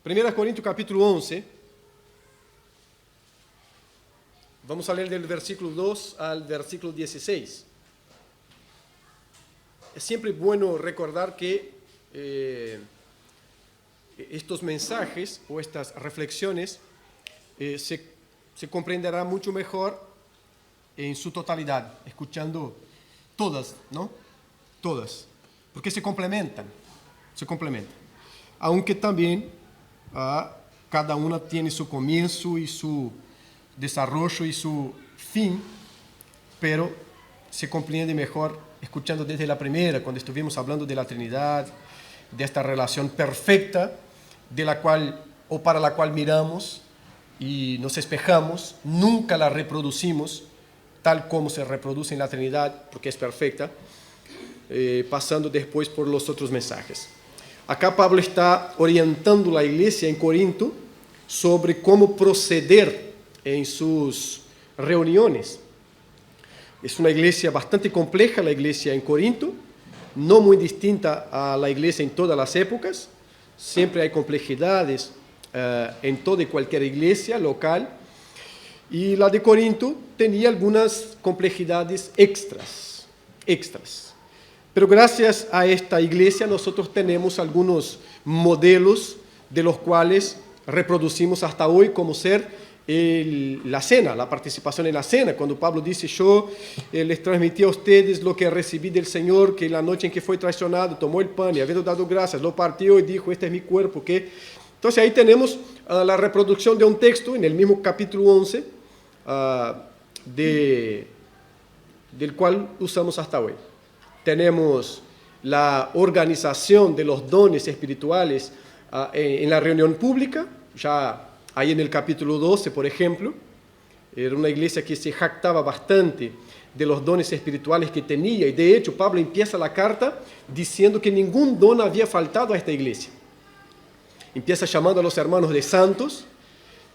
1 Corintios capítulo 11, vamos a leer del versículo 2 al versículo 16. Es siempre bueno recordar que estos mensajes o estas reflexiones se comprenderán mucho mejor en su totalidad, escuchando todas, ¿no? Todas, porque se complementan. Aunque también cada una tiene su comienzo y su desarrollo y su fin, pero se comprende mejor escuchando desde la primera, cuando estuvimos hablando de la Trinidad, de esta relación perfecta de la cual o para la cual miramos y nos espejamos, nunca la reproducimos tal como se reproduce en la Trinidad, porque es perfecta, pasando después por los otros mensajes. Acá Pablo está orientando la iglesia en Corinto sobre cómo proceder en sus reuniones. Es una iglesia bastante compleja, la iglesia en Corinto, no muy distinta a la iglesia en todas las épocas. Siempre hay complejidades en toda y cualquier iglesia local. Y la de Corinto tenía algunas complejidades extras. Pero gracias a esta iglesia nosotros tenemos algunos modelos de los cuales reproducimos hasta hoy, como ser la cena, la participación en la cena. Cuando Pablo dice, yo les transmití a ustedes lo que recibí del Señor, que la noche en que fue traicionado, tomó el pan y habiendo dado gracias, lo partió y dijo, este es mi cuerpo. Entonces ahí tenemos la reproducción de un texto en el mismo capítulo 11, del cual usamos hasta hoy. Tenemos la organización de los dones espirituales en la reunión pública, ya ahí en el capítulo 12, por ejemplo. Era una iglesia que se jactaba bastante de los dones espirituales que tenía, y de hecho Pablo empieza la carta diciendo que ningún don había faltado a esta iglesia. Empieza llamando a los hermanos de santos.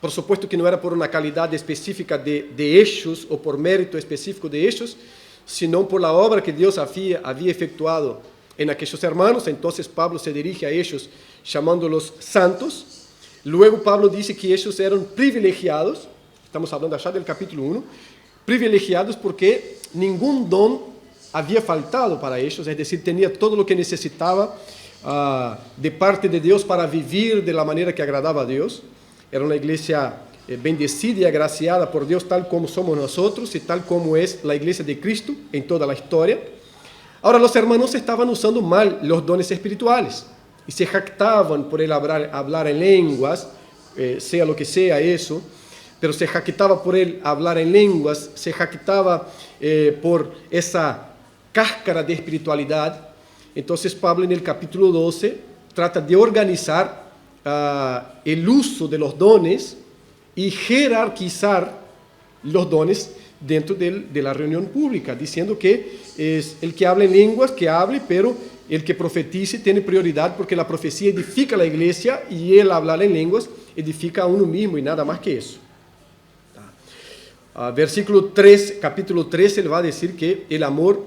Por supuesto que no era por una calidad específica de ellos o por mérito específico de ellos, sino por la obra que Dios había efectuado en aquellos hermanos. Entonces Pablo se dirige a ellos llamándolos santos. Luego Pablo dice que ellos eran privilegiados, estamos hablando allá del capítulo 1, privilegiados porque ningún don había faltado para ellos, es decir, tenía todo lo que necesitaba de parte de Dios para vivir de la manera que agradaba a Dios. Era una iglesia bendecida y agraciada por Dios, tal como somos nosotros y tal como es la iglesia de Cristo en toda la historia. Ahora, los hermanos estaban usando mal los dones espirituales y se jactaban por el hablar en lenguas, sea lo que sea eso, pero se jactaba por el hablar en lenguas, se jactaba por esa cáscara de espiritualidad. Entonces Pablo en el capítulo 12 trata de organizar el uso de los dones y jerarquizar los dones dentro de la reunión pública, diciendo que es el que habla en lenguas, que hable, pero el que profetice tiene prioridad porque la profecía edifica a la iglesia y el hablar en lenguas edifica a uno mismo y nada más que eso. Versículo 3, capítulo 13, él va a decir que el amor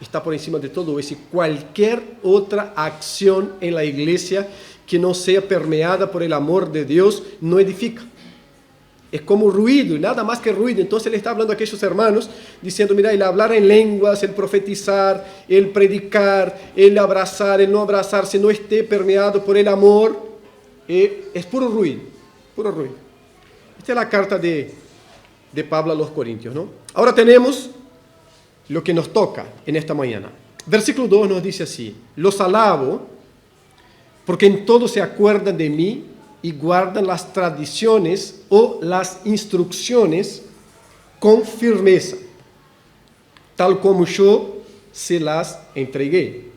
está por encima de todo eso y cualquier otra acción en la iglesia que no sea permeada por el amor de Dios no edifica. Es como ruido y nada más que ruido. Entonces él está hablando a aquellos hermanos diciendo, mira, el hablar en lenguas, el profetizar, el predicar, el abrazar, el no abrazar, si no esté permeado por el amor, es puro ruido, puro ruido. Esta es la carta de Pablo a los Corintios, ¿no? Ahora tenemos lo que nos toca en esta mañana. Versículo 2 nos dice así, los alabo porque en todo se acuerdan de mí y guardan las tradiciones o las instrucciones con firmeza, tal como yo se las entregué.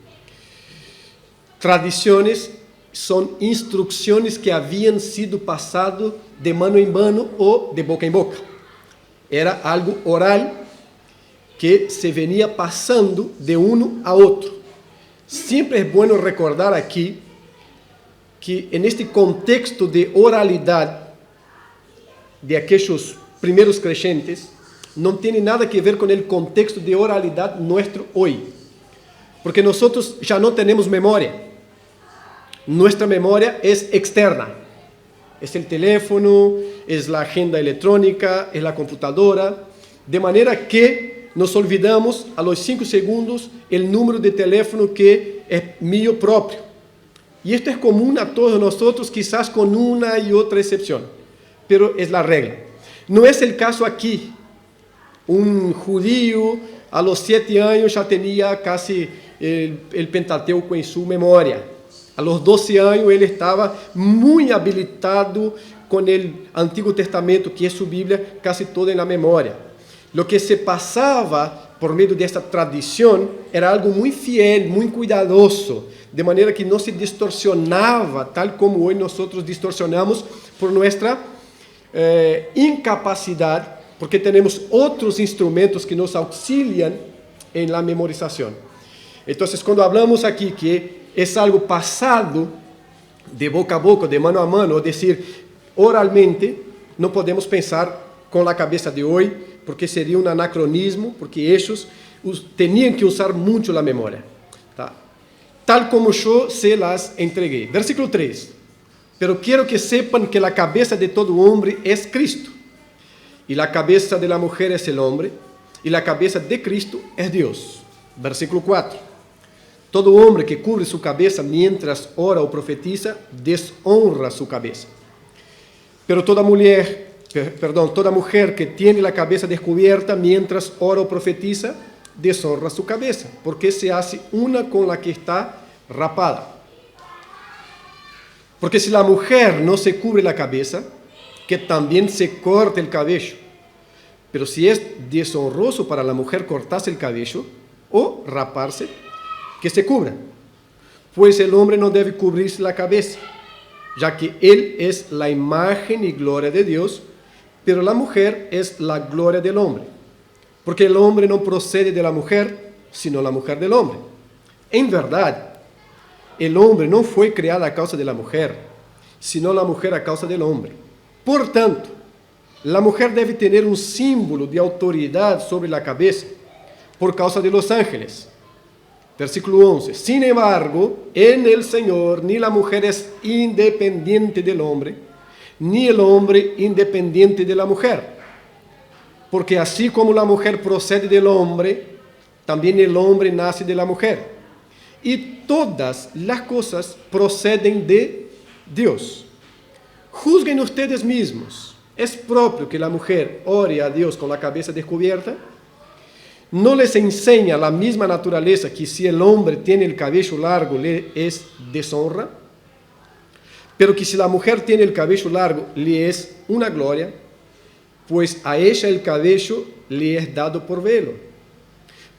Tradiciones son instrucciones que habían sido pasadas de mano en mano o de boca en boca. Era algo oral que se venía pasando de uno a otro. Siempre es bueno recordar aquí que en este contexto de oralidad de aquellos primeros creyentes, no tiene nada que ver con el contexto de oralidad nuestro hoy. Porque nosotros ya no tenemos memoria. Nuestra memoria es externa. Es el teléfono, es la agenda electrónica, es la computadora, de manera que nos olvidamos a los 5 segundos el número de teléfono que es mío propio. Y esto es común a todos nosotros, quizás con una y otra excepción, pero es la regla. No es el caso aquí. Un judío a los 7 años ya tenía casi el Pentateuco en su memoria. A los 12 años él estaba muy habilitado con el Antiguo Testamento, que es su Biblia, casi toda en la memoria. Lo que se pasaba por medio de esta tradición era algo muy fiel, muy cuidadoso, de manera que no se distorsionaba, tal como hoy nosotros distorsionamos por nuestra incapacidad, porque tenemos otros instrumentos que nos auxilian en la memorización. Entonces, cuando hablamos aquí que es algo pasado de boca a boca, de mano a mano, es decir, oralmente, no podemos pensar con la cabeza de hoy, porque sería un anacronismo, porque ellos tenían que usar mucho la memoria. ¿Tá? Tal como yo se las entregué. Versículo 3. Pero quiero que sepan que la cabeza de todo hombre es Cristo, y la cabeza de la mujer es el hombre, y la cabeza de Cristo es Dios. Versículo 4. Todo hombre que cubre su cabeza mientras ora o profetiza, deshonra su cabeza. Pero toda mujer que tiene la cabeza descubierta mientras ora o profetiza, deshonra su cabeza, porque se hace una con la que está rapada. Porque si la mujer no se cubre la cabeza, que también se corte el cabello. Pero si es deshonroso para la mujer cortarse el cabello o raparse, que se cubra, pues el hombre no debe cubrirse la cabeza, ya que él es la imagen y gloria de Dios, pero la mujer es la gloria del hombre, porque el hombre no procede de la mujer, sino la mujer del hombre. En verdad, el hombre no fue creado a causa de la mujer, sino la mujer a causa del hombre. Por tanto, la mujer debe tener un símbolo de autoridad sobre la cabeza, por causa de los ángeles. Versículo 11. Sin embargo, en el Señor ni la mujer es independiente del hombre, ni el hombre independiente de la mujer. Porque así como la mujer procede del hombre, también el hombre nace de la mujer. Y todas las cosas proceden de Dios. Juzguen ustedes mismos. ¿Es propio que la mujer ore a Dios con la cabeza descubierta? ¿No les enseña la misma naturaleza que si el hombre tiene el cabello largo le es deshonra? Pero que si la mujer tiene el cabello largo le es una gloria, pues a ella el cabello le es dado por velo.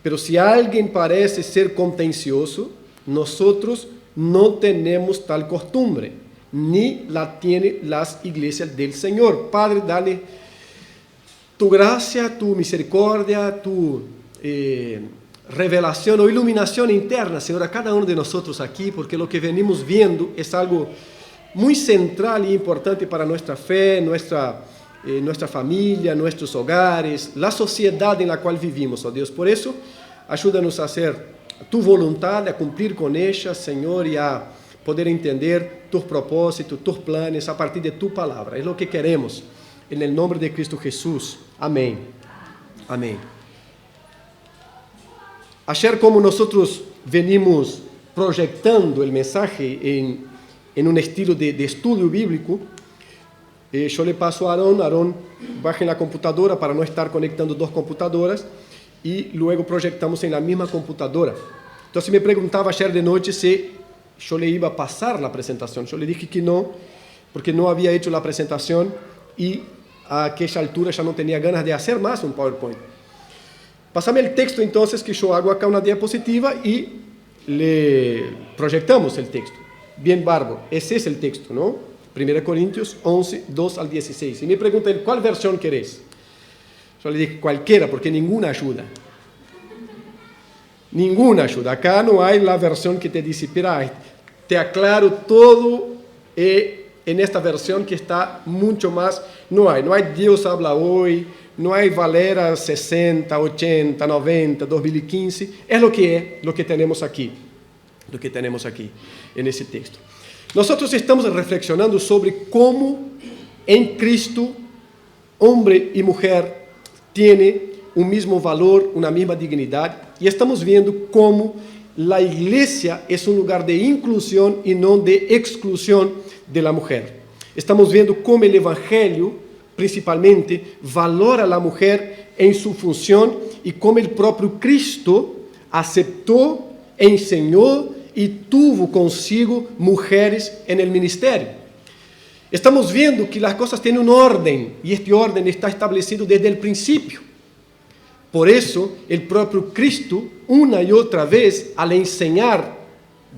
Pero si alguien parece ser contencioso, nosotros no tenemos tal costumbre, ni la tienen las iglesias del Señor. Padre, dale tu gracia, tu misericordia, tu revelación o iluminación interna, Señor, a cada uno de nosotros aquí, porque lo que venimos viendo es algo muy central y importante para nuestra fe, nuestra familia, nuestros hogares, la sociedad en la cual vivimos, oh Dios. Por eso, ayúdanos a hacer tu voluntad, a cumplir con ella, Señor, y a poder entender tus propósitos, tus planes a partir de tu palabra. Es lo que queremos, en el nombre de Cristo Jesús. Amén. Amén. Ayer, como nosotros venimos proyectando el mensaje en un estilo de estudio bíblico, yo le paso a Aarón baja en la computadora para no estar conectando dos computadoras y luego proyectamos en la misma computadora. Entonces me preguntaba ayer de noche si yo le iba a pasar la presentación. Yo le dije que no, porque no había hecho la presentación y a aquella altura ya no tenía ganas de hacer más un PowerPoint. Pásame el texto entonces, que yo hago acá una diapositiva y le proyectamos el texto. Bien, bárbaro, ese es el texto, ¿no? 1 Corintios 11, 2 al 16. Y me pregunta él, ¿cuál versión querés? Yo le dije, cualquiera, porque ninguna ayuda. Ninguna ayuda. Acá no hay la versión que te dice, pero te aclaro todo en esta versión que está mucho más. No hay Dios habla hoy, no hay Valera 60, 80, 90, 2015. Es lo que tenemos aquí. Lo que tenemos aquí en ese texto. Nosotros estamos reflexionando sobre cómo en Cristo, hombre y mujer tienen un mismo valor, una misma dignidad, y estamos viendo cómo la iglesia es un lugar de inclusión y no de exclusión de la mujer. Estamos viendo cómo el Evangelio, principalmente, valora a la mujer en su función y cómo el propio Cristo aceptó, enseñó y tuvo consigo mujeres en el ministerio. Estamos viendo que las cosas tienen un orden y este orden está establecido desde el principio. Por eso, el propio Cristo, una y otra vez, al enseñar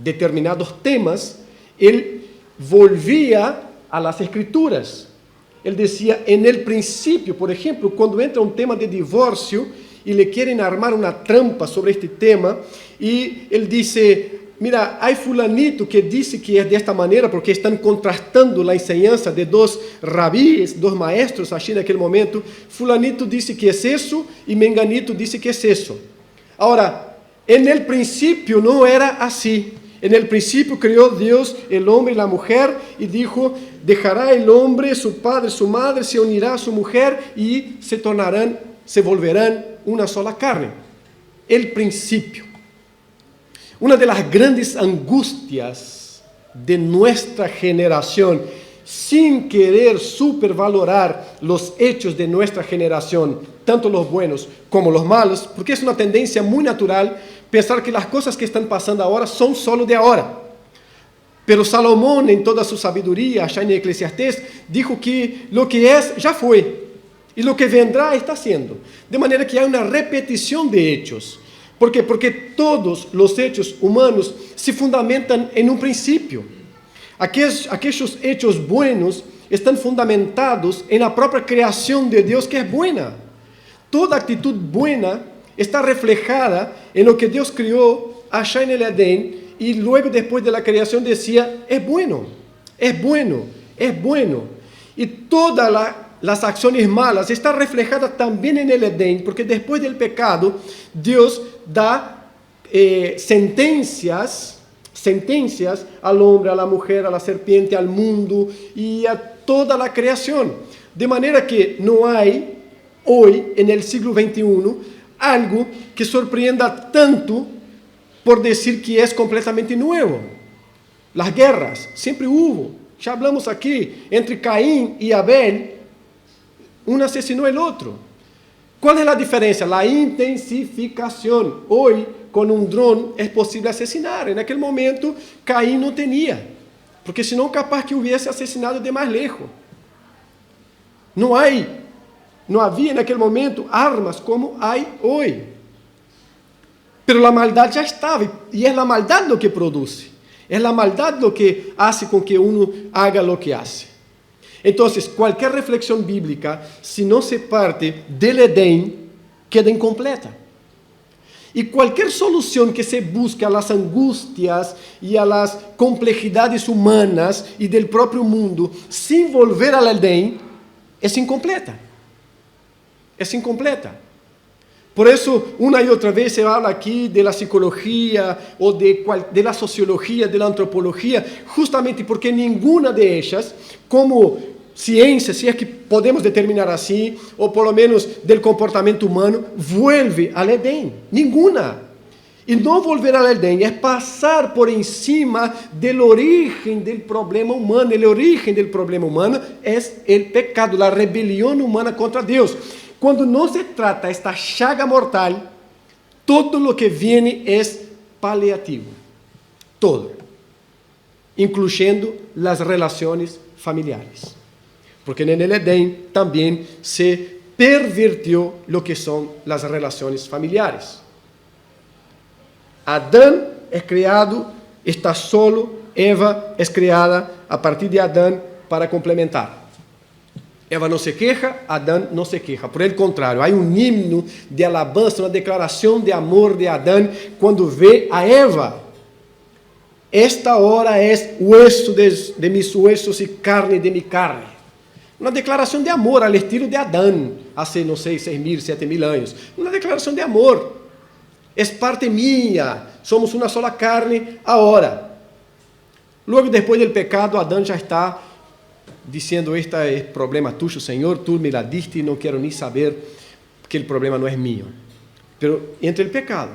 determinados temas, él volvía a las Escrituras. Él decía, en el principio, por ejemplo, cuando entra un tema de divorcio y le quieren armar una trampa sobre este tema, y él dice, mira, hay fulanito que dice que es de esta manera porque están contrastando la enseñanza de dos rabíes, dos maestros allí en aquel momento. Fulanito dice que es eso y menganito dice que es eso. Ahora, en el principio no era así. En el principio creó Dios el hombre y la mujer y dijo, dejará el hombre su padre, su madre, se unirá a su mujer y se volverán una sola carne. El principio. Una de las grandes angustias de nuestra generación, sin querer supervalorar los hechos de nuestra generación, tanto los buenos como los malos, porque es una tendencia muy natural pensar que las cosas que están pasando ahora son solo de ahora. Pero Salomón, en toda su sabiduría, allá en Eclesiastés, dijo que lo que es ya fue y lo que vendrá está siendo. De manera que hay una repetición de hechos. ¿Por qué? Porque todos los hechos humanos se fundamentan en un principio. Aquellos hechos buenos están fundamentados en la propia creación de Dios, que es buena. Toda actitud buena está reflejada en lo que Dios creó allá en el Edén, y luego después de la creación decía, es bueno, es bueno, es bueno. Y todas las acciones malas están reflejadas también en el Edén, porque después del pecado Dios da sentencias al hombre, a la mujer, a la serpiente, al mundo y a toda la creación. De manera que no hay hoy, en el siglo XXI, algo que sorprenda tanto por decir que es completamente nuevo. Las guerras, siempre hubo. Ya hablamos aquí, entre Caín y Abel, uno asesinó al otro. ¿Cuál es la diferencia? La intensificación. Hoy, con un dron, es posible asesinar. En aquel momento, Caín no tenía. Porque senão capaz que hubiese asesinado de más lejos. No había en aquel momento armas como hay hoy. Pero la maldad ya estaba. Y es la maldad lo que produce. Es la maldad lo que hace con que uno haga lo que hace. Entonces, cualquier reflexión bíblica, si no se parte del Edén, queda incompleta. Y cualquier solución que se busque a las angustias y a las complejidades humanas y del propio mundo, sin volver al Edén, es incompleta. Es incompleta. Por eso, una y otra vez se habla aquí de la psicología o de la sociología, de la antropología, justamente porque ninguna de ellas, como ciencia, si es que podemos determinar así, o por lo menos del comportamiento humano, vuelve al Edén. Ninguna. Y no volver al Edén es pasar por encima del origen del problema humano. El origen del problema humano es el pecado, la rebelión humana contra Dios. Cuando no se trata esta llaga mortal, todo lo que viene es paliativo. Todo. Incluyendo las relaciones familiares. Porque en el Edén también se pervirtió lo que son las relaciones familiares. Adán es creado, está solo, Eva es creada a partir de Adán para complementar. Eva no se queja, Adán no se queja. Por el contrario, hay un himno de alabanza, una declaración de amor de Adán cuando ve a Eva. Esta hora es hueso de mis huesos y carne de mi carne. Una declaración de amor al estilo de Adán, hace, no sé, 6.000, 7.000 años. Una declaración de amor. Es parte mía, somos una sola carne ahora. Luego, después del pecado, Adán ya está diciendo, este es problema tuyo, Señor, tú me la diste y no quiero ni saber que el problema no es mío. Pero entre el pecado,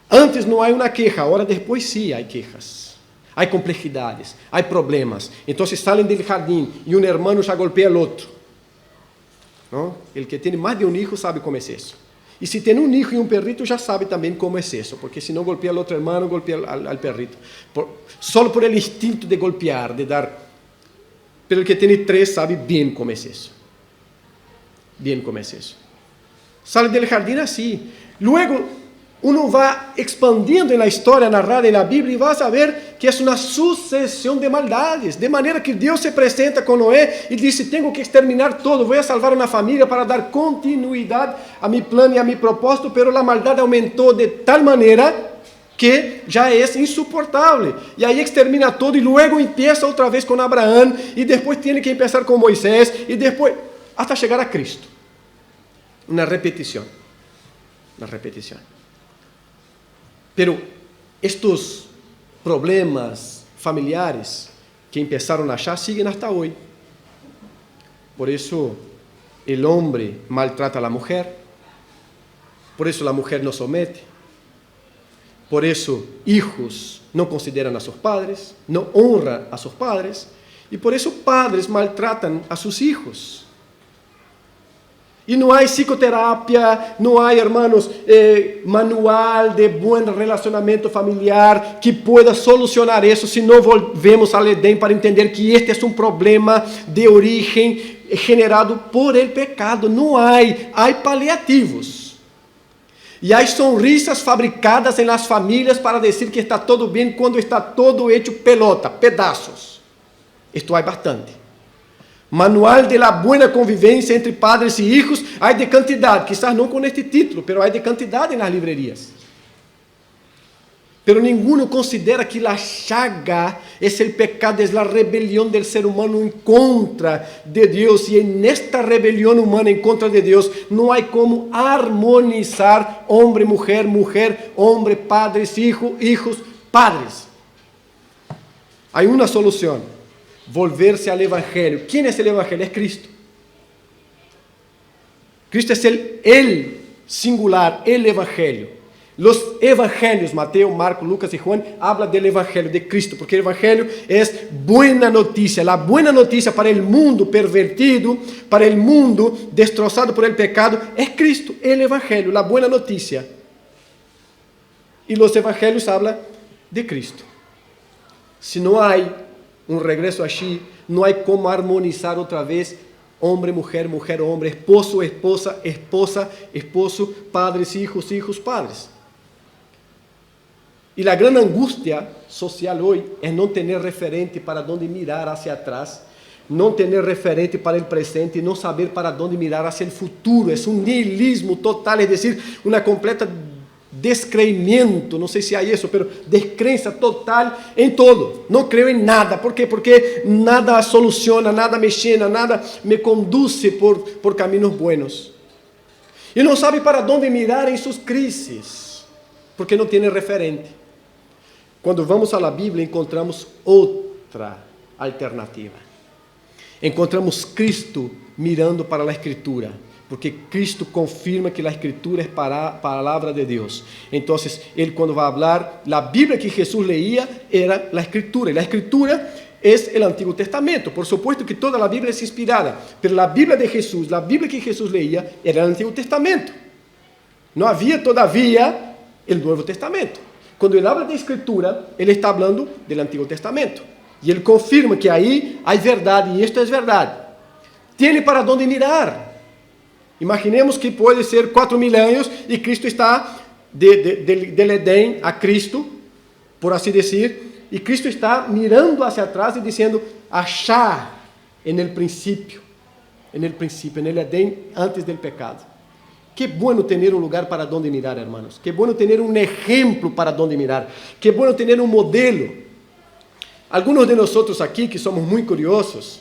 antes no hay una queja, ahora después sí hay quejas. Hay complejidades, hay problemas. Entonces salen del jardín y un hermano ya golpea al otro, ¿no? El que tiene más de un hijo sabe cómo es eso. Y si tiene un hijo y un perrito, ya sabe también cómo es eso, porque si no golpea al otro hermano, golpea al perrito. Solo por el instinto de golpear, de dar. Pero el que tiene 3 sabe bien cómo es eso. Bien cómo es eso. Sale del jardín así. Luego, uno va expandiendo en la historia narrada en la Biblia y vas a ver que es una sucesión de maldades. De manera que Dios se presenta con Noé y dice, tengo que exterminar todo, voy a salvar una familia para dar continuidad a mi plan y a mi propósito, pero la maldad aumentó de tal manera que ya es insoportable. Y ahí extermina todo y luego empieza otra vez con Abraham y después tiene que empezar con Moisés y después hasta llegar a Cristo. Una repetición. Una repetición. Pero estos problemas familiares que empezaron allá siguen hasta hoy. Por eso el hombre maltrata a la mujer, por eso la mujer no somete, por eso hijos no consideran a sus padres, no honran a sus padres, y por eso padres maltratan a sus hijos. Y no hay psicoterapia, no hay, hermanos, manual de buen relacionamiento familiar que pueda solucionar eso si no volvemos al Edén para entender que este es un problema de origen generado por el pecado. No hay paliativos. Y hay sonrisas fabricadas en las familias para decir que está todo bien cuando está todo hecho pelota, pedazos. Esto hay bastante. Manual de la buena convivencia entre padres y hijos, hay de cantidad, quizás no con este título, pero hay de cantidad en las librerías. Pero ninguno considera que la llaga es el pecado, es la rebelión del ser humano en contra de Dios. Y en esta rebelión humana en contra de Dios no hay cómo armonizar hombre, mujer, mujer, hombre, padres, hijos, padres. Hay una solución. Volverse al Evangelio. ¿Quién es el Evangelio? Es Cristo. Cristo es el singular, el Evangelio. Los Evangelios, Mateo, Marcos, Lucas y Juan, hablan del Evangelio de Cristo, porque el Evangelio es buena noticia. La buena noticia para el mundo pervertido, para el mundo destrozado por el pecado, es Cristo, el Evangelio, la buena noticia. Y los Evangelios hablan de Cristo. Si no hay un regreso allí, no hay cómo armonizar otra vez hombre, mujer, mujer, hombre, esposo, esposa, esposa, esposo, padres, hijos, padres. Y la gran angustia social hoy es no tener referente para dónde mirar hacia atrás, no tener referente para el presente y no saber para dónde mirar hacia el futuro. Es un nihilismo total, es decir, una completa descreimiento, no sé si hay eso, pero descrença total en todo. No creo en nada. ¿Por qué? Porque nada soluciona, nada me llena, nada me conduce por caminos buenos. Y no sabe para dónde mirar en sus crisis, porque no tiene referente. Cuando vamos a la Biblia encontramos otra alternativa. Encontramos Cristo mirando para la Escritura, porque Cristo confirma que la Escritura es palabra de Dios. Entonces, Él cuando va a hablar, la Biblia que Jesús leía era la Escritura. Y la Escritura es el Antiguo Testamento. Por supuesto que toda la Biblia es inspirada, pero la Biblia de Jesús, la Biblia que Jesús leía, era el Antiguo Testamento. No había todavía el Nuevo Testamento. Cuando Él habla de Escritura, Él está hablando del Antiguo Testamento. Y Él confirma que ahí hay verdad, y esto es verdad. Tiene para dónde mirar. Imaginemos que puede ser 4.000 años y Cristo está del Edén a Cristo, por así decir, y Cristo está mirando hacia atrás y diciendo, allá en el principio, en el Edén antes del pecado. Qué bueno tener un lugar para donde mirar, hermanos. Qué bueno tener un ejemplo para donde mirar. Qué bueno tener un modelo. Algunos de nosotros aquí que somos muy curiosos,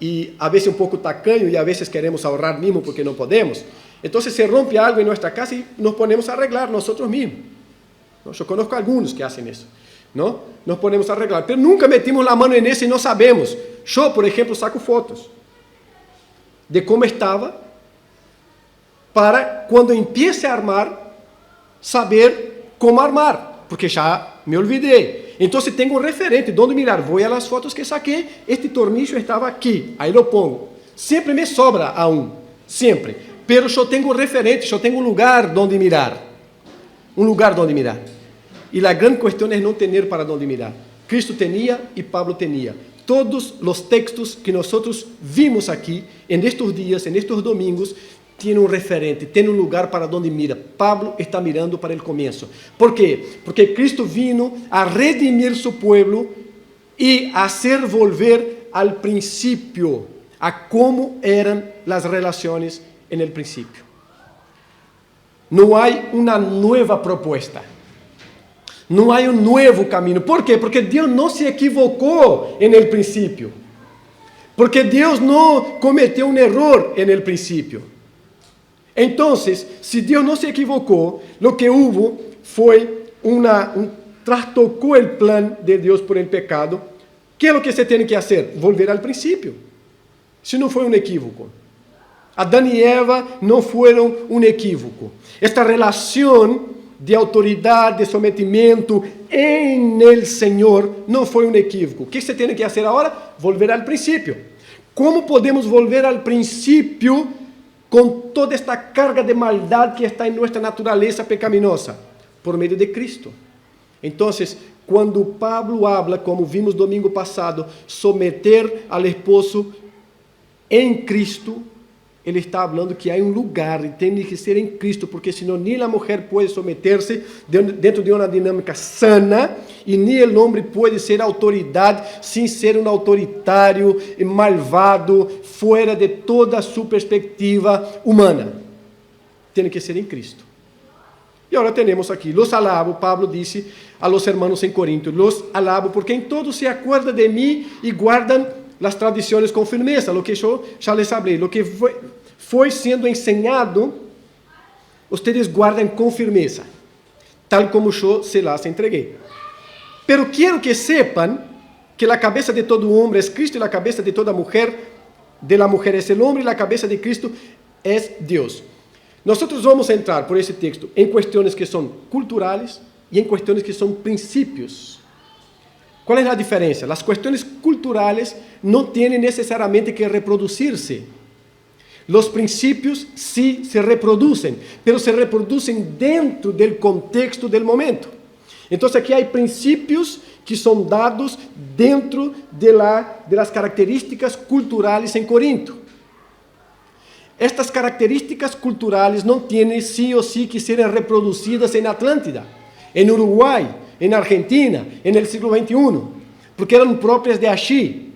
y a veces un poco tacaño y a veces queremos ahorrar mismo porque no podemos. Entonces se rompe algo en nuestra casa y nos ponemos a arreglar nosotros mismos. Yo conozco a algunos que hacen eso. ¿no? Nos ponemos a arreglar, pero nunca metimos la mano en eso y no sabemos. Yo, por ejemplo, saco fotos de cómo estaba para cuando empiece a armar, saber cómo armar, porque ya me olvidé. Entonces tengo un referente, donde mirar, voy a las fotos que saqué, este tornillo estaba aquí, ahí lo pongo. Siempre me sobra aún, siempre. Pero yo tengo un referente, yo tengo un lugar donde mirar. Un lugar donde mirar. Y la gran cuestión es no tener para dónde mirar. Cristo tenía y Pablo tenía. Todos los textos que nosotros vimos aquí, en estos días, en estos domingos, tienen un referente, tienen un lugar para donde mira. Pablo está mirando para el comienzo. ¿Por qué? Porque Cristo vino a redimir su pueblo y a hacer volver al principio, a cómo eran las relaciones en el principio. No hay una nueva propuesta. No hay un nuevo camino. ¿Por qué? Porque Dios no se equivocó en el principio. Porque Dios no cometió un error en el principio. Entonces, si Dios no se equivocó, lo que hubo fue trastocó el plan de Dios por el pecado. ¿Qué es lo que se tiene que hacer? Volver al principio. Si no fue un equívoco. Adán y Eva no fueron un equívoco. Esta relación de autoridad, de sometimiento en el Señor no fue un equívoco. ¿Qué se tiene que hacer ahora? Volver al principio. ¿Cómo podemos volver al principio con toda esta carga de maldad que está en nuestra naturaleza pecaminosa? Por medio de Cristo. Entonces, cuando Pablo habla, como vimos domingo pasado, someter al esposo en Cristo, ele está hablando que há um lugar e tem que ser em Cristo, porque senão nem a mulher pode someter-se dentro de uma dinâmica sana e nem o homem pode ser autoridade sem ser um autoritário, malvado, fora de toda a sua perspectiva humana. Tem que ser em Cristo. E agora temos aqui, los alabo, Pablo disse a los hermanos em Corinto, los alabo porque em todo se acuerda de mim e guardam las tradiciones con firmeza, lo que yo ya les hablé, lo que fue siendo enseñado, ustedes guardan con firmeza, tal como yo se las entregué. Pero quiero que sepan que la cabeza de todo hombre es Cristo y la cabeza de toda mujer, de la mujer es el hombre y la cabeza de Cristo es Dios. Nosotros vamos a entrar por ese texto en cuestiones que son culturales y en cuestiones que son principios. ¿Cuál es la diferencia? Las cuestiones culturales no tienen necesariamente que reproducirse. Los principios sí se reproducen, pero se reproducen dentro del contexto del momento. Entonces aquí hay principios que son dados dentro de las características culturales en Corinto. Estas características culturales no tienen sí o sí que ser reproducidas en Atlántida, en Uruguay, en Argentina, en el siglo XXI, porque eran propias de allí.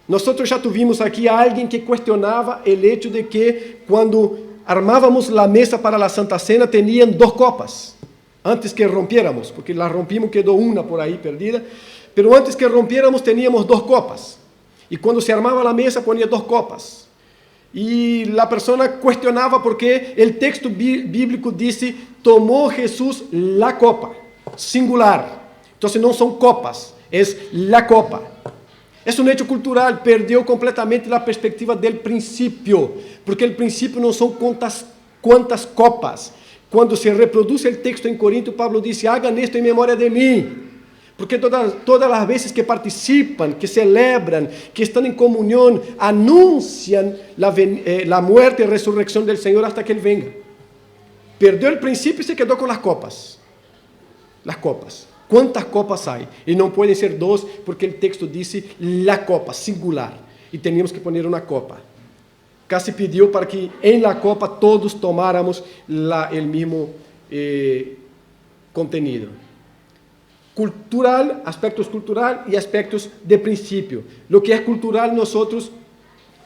Nosotros ya tuvimos aquí a alguien que cuestionaba el hecho de que cuando armábamos la mesa para la Santa Cena tenían 2 copas, antes que rompiéramos, porque la rompimos, quedó una por ahí perdida, pero antes que rompiéramos teníamos 2 copas, y cuando se armaba la mesa ponía 2 copas. Y la persona cuestionaba porque el texto bíblico dice, tomó Jesús la copa, singular. Entonces no son copas, es la copa. Es un hecho cultural, perdió completamente la perspectiva del principio, porque el principio no son cuántas copas. Cuando se reproduce el texto en Corinto, Pablo dice, hagan esto en memoria de mí. Porque todas las veces que participan, que celebran, que están en comunión, anuncian la muerte y resurrección del Señor hasta que Él venga. Perdió el principio y se quedó con las copas. Las copas. ¿Cuántas copas hay? Y no pueden ser 2 porque el texto dice la copa, singular. Y teníamos que poner una copa. Casi pidió para que en la copa todos tomáramos el mismo contenido. Cultural, aspectos cultural y aspectos de principio. Lo que es cultural nosotros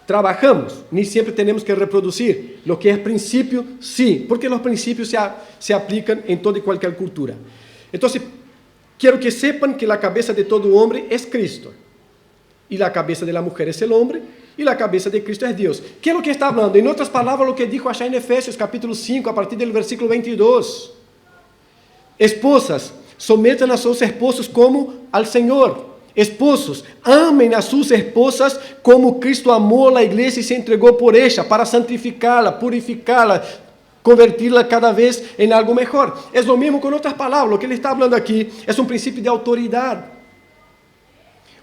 trabajamos, ni siempre tenemos que reproducir. Lo que es principio, sí, porque los principios se aplican en toda y cualquier cultura. Entonces, quiero que sepan que la cabeza de todo hombre es Cristo. Y la cabeza de la mujer es el hombre, y la cabeza de Cristo es Dios. ¿Qué es lo que está hablando? En otras palabras, lo que dijo allá en Efesios capítulo 5, a partir del versículo 22. Esposas, sometan a sus esposos como al Señor. Esposos, amem a sus esposas como Cristo amou a igreja e se entregou por ella para santificá-la, purificá-la, convertirla cada vez em algo melhor. É o mesmo com outras palavras. O que ele está falando aqui é um princípio de autoridade.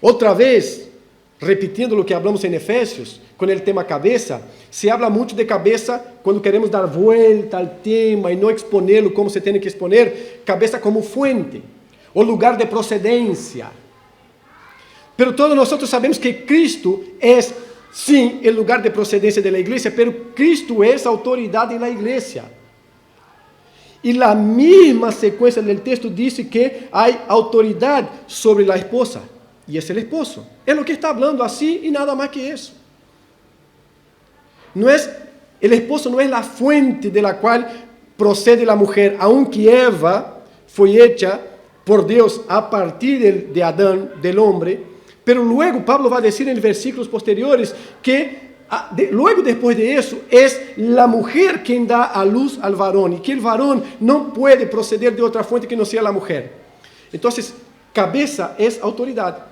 Outra vez, repetindo o que hablamos em Efésios, com o tema cabeça, se habla muito de cabeça quando queremos dar vuelta ao tema e não exponerlo como se tem que exponer, cabeça como fuente, o lugar de procedência. Pero todos nós sabemos que Cristo é, sim, o lugar de procedência da igreja, pero Cristo é a autoridade na igreja. E a mesma sequência do texto diz que há autoridade sobre a esposa, e é o esposo. É o que está falando assim e nada mais que isso. Não é, o esposo não é a fuente de la qual procede a mulher, aunque Eva foi hecha por Deus a partir de Adão, do homem. Pero luego Pablo va a decir en versículos posteriores que luego después de eso es la mujer quien da a luz al varón y que el varón no puede proceder de otra fuente que no sea la mujer. Entonces, cabeza es autoridad.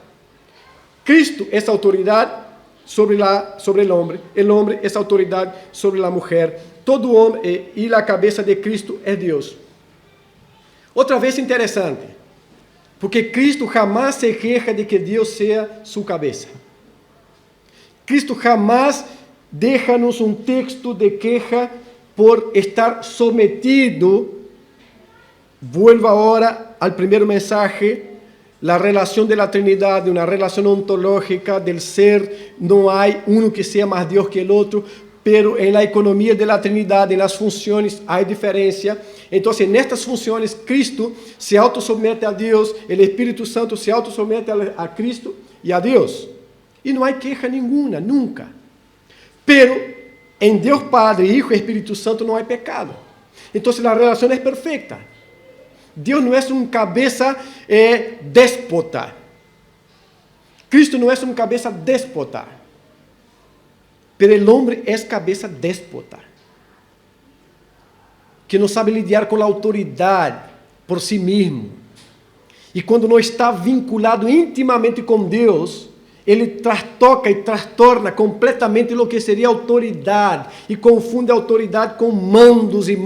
Cristo es autoridad sobre el hombre es autoridad sobre la mujer. Todo hombre y la cabeza de Cristo es Dios. Otra vez interesante. Porque Cristo jamás se queja de que Deus seja sua cabeça. Cristo jamás deixa-nos um texto de queja por estar sometido. Vuelvo agora ao primeiro mensaje, a relação da Trindade, uma relação ontológica del ser. Não há um que seja mais Deus que o outro, pero en la economía de la Trinidad, en las funciones, hay diferencia. Entonces, en estas funciones, Cristo se autosomete a Dios, el Espíritu Santo se autosomete a Cristo y a Dios. Y no hay queja ninguna, nunca. Pero en Dios Padre, Hijo y Espíritu Santo no hay pecado. Entonces, la relación es perfecta. Dios no es un cabeza déspota. Cristo no es un cabeza déspota. Pero el hombre es cabeza déspota, que não sabe lidiar com a autoridade por si mesmo. E quando não está vinculado intimamente com Deus, ele trastoca e trastorna completamente o que seria autoridade, e confunde a autoridade com mandos, e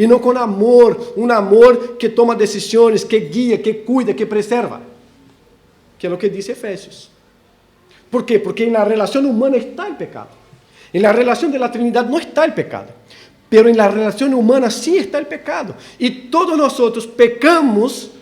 não com amor, um amor que toma decisões, que guia, que cuida, que preserva, que é o que diz Efésios. ¿Por quê? Porque en la relación humana está el pecado. En la relación de la Trinidad no está el pecado. Pero en la relación humana sí está el pecado. Y todos nosotros pecamos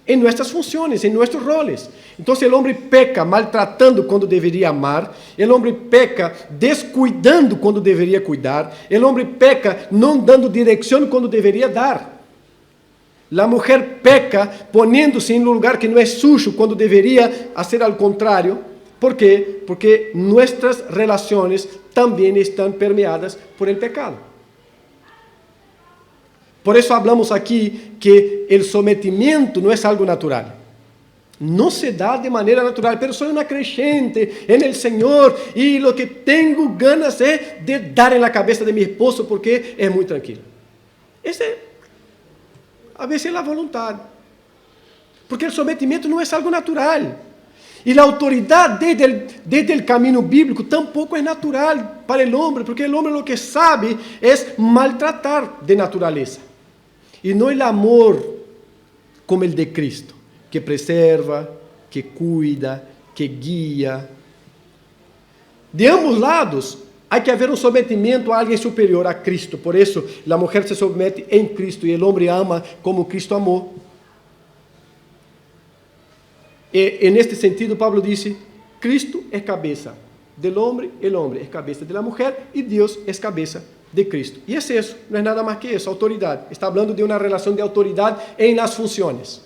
en nuestras funciones, en nuestros roles. Entonces el hombre peca maltratando cuando debería amar. El hombre peca descuidando cuando debería cuidar. El hombre peca no dando dirección cuando debería dar. La mujer peca poniéndose en un lugar que no es suyo cuando debería hacer al contrario. ¿Por qué? Porque nuestras relaciones también están permeadas por el pecado. Por eso hablamos aquí que el sometimiento no es algo natural. No se da de manera natural, pero soy una creyente en el Señor y lo que tengo ganas es de dar en la cabeza de mi esposo porque es muy tranquilo. A veces es la voluntad. Porque el sometimiento no es algo natural. E a autoridade desde o caminho bíblico tampouco é natural para o homem, porque o homem o que sabe é maltratar de natureza. E não o amor como o de Cristo, que preserva, que cuida, que guia. De ambos lados, há que haver um sometimento a alguém superior a Cristo. Por isso, a mulher se submete em Cristo e o homem ama como Cristo amou. E neste sentido, Pablo disse, Cristo é cabeça del homem, el hombre é cabeça de la mujer e Deus é cabeça de Cristo. E é isso, não é nada mais que isso, autoridade. Está falando de uma relação de autoridade em las funções.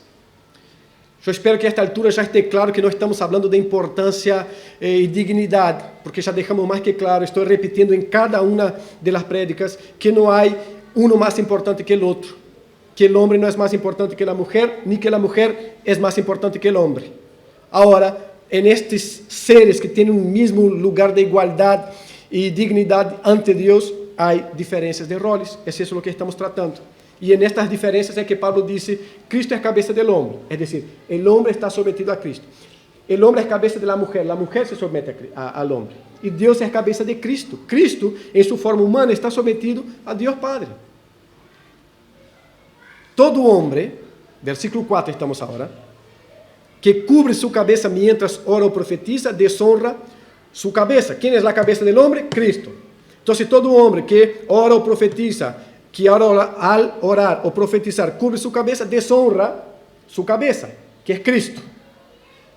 Eu espero que a esta altura já esteja claro que não estamos falando de importância e dignidade, porque já deixamos mais que claro, estou repetindo em cada uma das prédicas, que não há um mais importante que o outro. Que o homem não é mais importante que a mulher, nem que a mulher é mais importante que o homem. Agora, en estes seres que têm um mesmo lugar de igualdade e dignidade ante Deus, há diferenças de roles. É isso o que estamos tratando. Y en estas diferencias es que Pablo dice, Cristo es cabeza del hombre. Es decir, el hombre está sometido a Cristo. El hombre es cabeza de la mujer se somete al hombre. Y Dios es cabeza de Cristo. Cristo, en su forma humana, está sometido a Dios Padre. Todo hombre, versículo 4 estamos ahora, que cubre su cabeza mientras ora o profetiza, deshonra su cabeza. ¿Quién es la cabeza del hombre? Cristo. Entonces todo hombre que ora o profetiza, que al orar o profetizar cubre su cabeza, deshonra su cabeza, que es Cristo.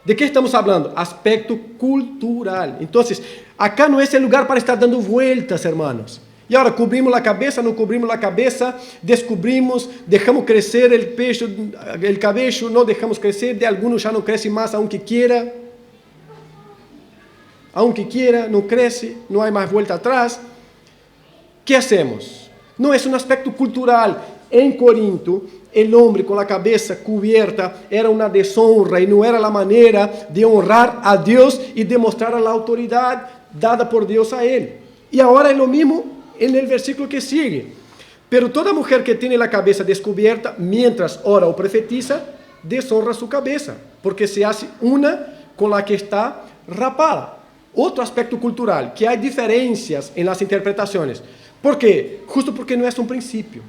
¿De qué estamos hablando? Aspecto cultural. Entonces, acá no es el lugar para estar dando vueltas, hermanos. Y ahora, cubrimos la cabeza, no cubrimos la cabeza, descubrimos, dejamos crecer el cabello, no dejamos crecer, de algunos ya no crece más, aunque quiera, no crece, no hay más vuelta atrás. ¿Qué hacemos? No es un aspecto cultural. En Corinto, el hombre con la cabeza cubierta era una deshonra y no era la manera de honrar a Dios y demostrar la autoridad dada por Dios a él. Y ahora es lo mismo en el versículo que sigue. Pero toda mujer que tiene la cabeza descubierta mientras ora o profetiza, deshonra su cabeza, porque se hace una con la que está rapada. Otro aspecto cultural, que hay diferencias en las interpretaciones. ¿Por qué? Justo porque no es un principio.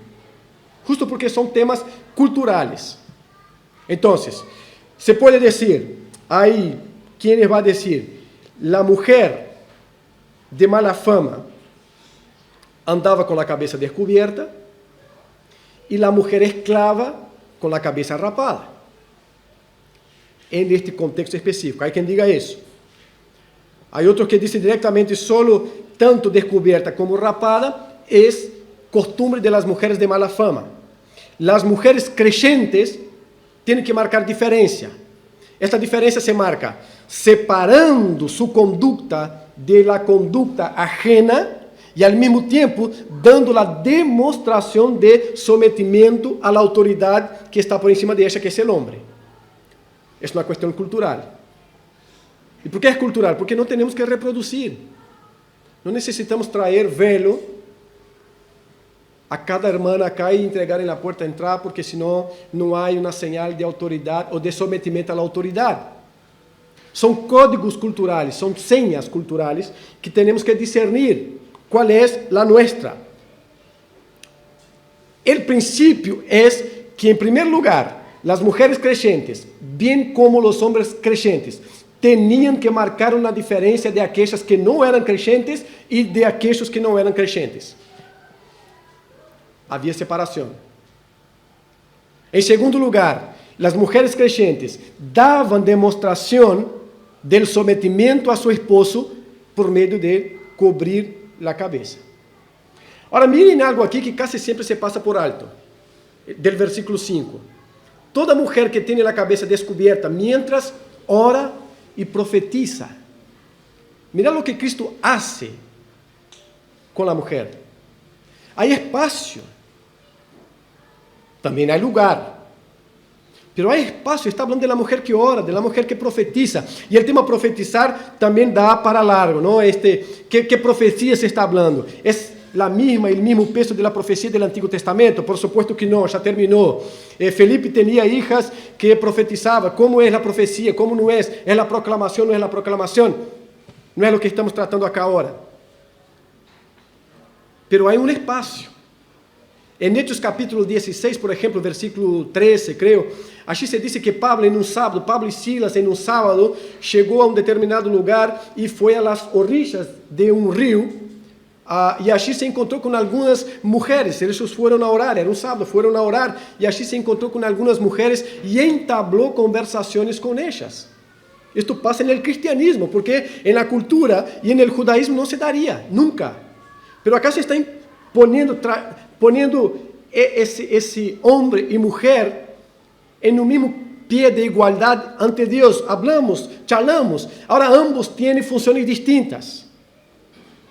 Justo porque son temas culturales. Entonces, se puede decir, hay quienes van a decir, la mujer de mala fama andaba con la cabeza descubierta y la mujer esclava con la cabeza rapada. En este contexto específico, hay quien diga eso. Hay otros que dicen directamente solo tanto descubierta como rapada es costumbre de las mujeres de mala fama. Las mujeres creyentes tienen que marcar diferencia. Esta diferencia se marca separando su conducta de la conducta ajena y al mismo tiempo dando la demostración de sometimiento a la autoridad que está por encima de ella, que es el hombre. Es una cuestión cultural. ¿Y por qué es cultural? Porque no tenemos que reproducir. No necesitamos traer velo a cada hermana acá y entregar en la puerta de entrada, porque si no, no hay una señal de autoridad o de sometimiento a la autoridad. Son códigos culturales, son señas culturales que tenemos que discernir cuál es la nuestra. El principio es que, en primer lugar, las mujeres creyentes, bien como los hombres creyentes, tenían que marcar una diferencia de aquellas que no eran creyentes y de aquellos que no eran creyentes. Había separación. En segundo lugar, las mujeres creyentes daban demostración del sometimiento a su esposo por medio de cubrir la cabeza. Ahora miren algo aquí que casi siempre se pasa por alto, del versículo 5. Toda mujer que tiene la cabeza descubierta mientras ora y profetiza. Mira lo que Cristo hace con la mujer. Hay espacio. También hay lugar. Pero hay espacio. Está hablando de la mujer que ora, de la mujer que profetiza. Y el tema profetizar también da para largo, ¿no? ¿Qué profecía se está hablando? ¿Es el mismo peso de la profecía del Antiguo Testamento? Por supuesto que no, ya terminó. Felipe tenía hijas que profetizaban. ¿Cómo es la profecía? ¿Cómo no es? ¿Es la proclamación? ¿No es la proclamación? No es lo que estamos tratando acá ahora. Pero hay un espacio. En Hechos capítulo 16, por ejemplo, versículo 13, creo, allí se dice que Pablo y Silas en un sábado, llegó a un determinado lugar y fue a las orillas de un río, y allí se encontró con algunas mujeres. Ellos fueron a orar, era un sábado, fueron a orar, y allí se encontró con algunas mujeres y entabló conversaciones con ellas. Esto pasa en el cristianismo, porque en la cultura y en el judaísmo no se daría, nunca. Pero acá se está poniendo ese hombre y mujer en un mismo pie de igualdad ante Dios. Hablamos, charlamos. Ahora ambos tienen funciones distintas.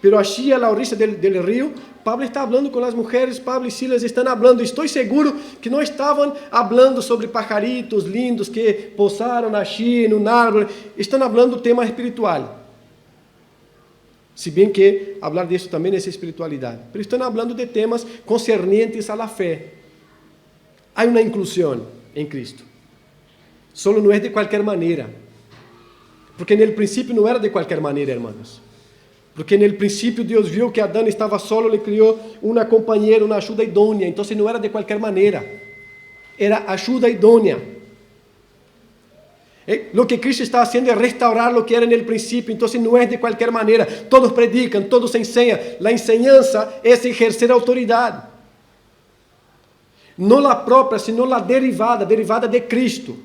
Pero allí a la orilla del río, Pablo está hablando con las mujeres, Pablo y Silas están hablando. Estoy seguro que no estaban hablando sobre pajaritos lindos que posaron allí en un árbol. Están hablando tema espiritual. Si bien que hablar de eso también es espiritualidad. Pero están hablando de temas concernientes a la fe. hay una inclusión en Cristo. Solo no es de cualquier manera. Porque en el principio no era de cualquier manera, hermanos. Porque en el principio Dios vio que Adán estaba solo, le crió una compañera, una ayuda idónea. Entonces no era de cualquier manera. Era ayuda idónea. Lo que Cristo está haciendo es restaurar lo que era en el principio. Entonces no es de cualquier manera. Todos predican, todos enseñan. La enseñanza es ejercer autoridad. No la propia, sino la derivada de Cristo.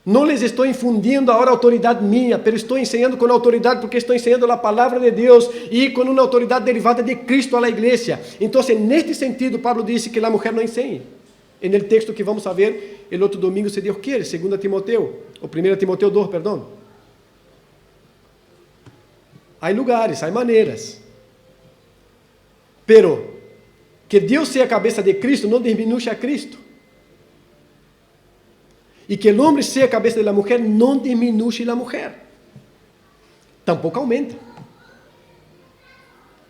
No les estoy infundiendo ahora autoridad mía, pero estoy enseñando con autoridad porque estoy enseñando la palabra de Dios y con una autoridad derivada de Cristo a la iglesia. Entonces, en este sentido, Pablo dice que la mujer no enseñe. En el texto que vamos a ver el otro domingo, si Dios quiere, 2 Timoteo, o 1 Timoteo 2, perdón. Hay lugares, hay maneras. Pero que Dios sea cabeza de Cristo no disminuye a Cristo. Y que el hombre sea cabeza de la mujer no disminuye la mujer. Tampoco aumenta.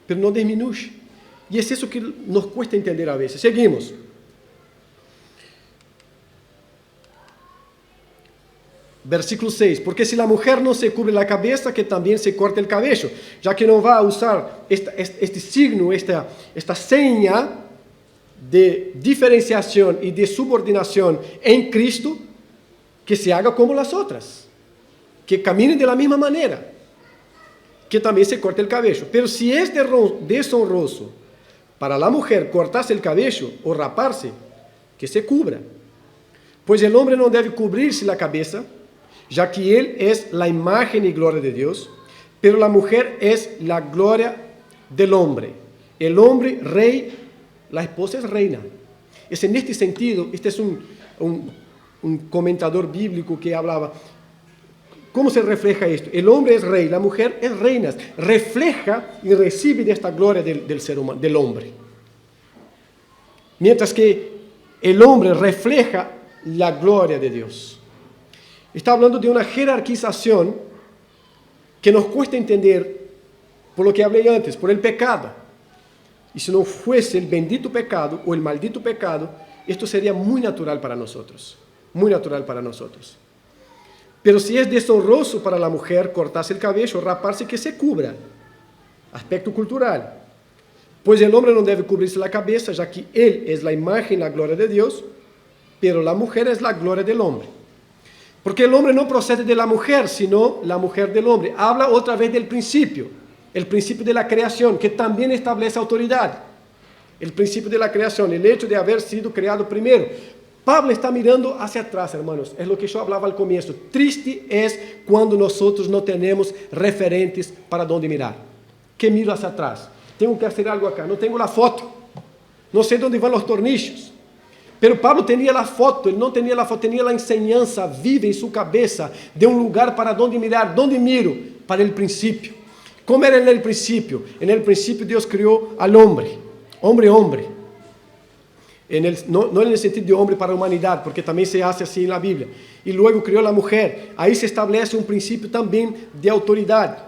Pero no disminuye. Y es eso que nos cuesta entender a veces. Seguimos. Versículo 6. Porque si la mujer no se cubre la cabeza, que también se corte el cabello. Ya que no va a usar este signo, esta seña de diferenciación y de subordinación en Cristo, que se haga como las otras, que caminen de la misma manera, que también se corte el cabello. Pero si es deshonroso para la mujer cortarse el cabello o raparse, que se cubra. Pues el hombre no debe cubrirse la cabeza, ya que él es la imagen y gloria de Dios, pero la mujer es la gloria del hombre. El hombre, rey, la esposa es reina. Es en este sentido, este es un comentador bíblico que hablaba, ¿cómo se refleja esto? El hombre es rey, la mujer es reina, refleja y recibe de esta gloria del ser humano, del hombre. Mientras que el hombre refleja la gloria de Dios. Está hablando de una jerarquización que nos cuesta entender por lo que hablé antes, por el pecado. Y si no fuese el bendito pecado o el maldito pecado, esto sería muy natural para nosotros. Muy natural para nosotros. Pero si es deshonroso para la mujer cortarse el cabello, raparse, que se cubra. Aspecto cultural. Pues el hombre no debe cubrirse la cabeza, ya que él es la imagen y la gloria de Dios, pero la mujer es la gloria del hombre. Porque el hombre no procede de la mujer, sino la mujer del hombre. Habla otra vez del principio, el principio de la creación, que también establece autoridad. El principio de la creación, el hecho de haber sido creado primero. Pablo está mirando hacia atrás, hermanos. Es lo que yo hablaba al comienzo. Triste es cuando nosotros no tenemos referentes para dónde mirar. ¿Qué miro hacia atrás? Tengo que hacer algo acá. No tengo la foto. No sé dónde van los tornillos. Pero Pablo tenía la foto. Él no tenía la foto. Tenía la enseñanza viva en su cabeza de un lugar para dónde mirar. ¿Dónde miro? Para el principio. ¿Cómo era en el principio? En el principio Dios creó al hombre. Hombre. No en el sentido de hombre para la humanidad, porque también se hace así en la Biblia. Y luego creó la mujer. Ahí se establece un principio también de autoridad.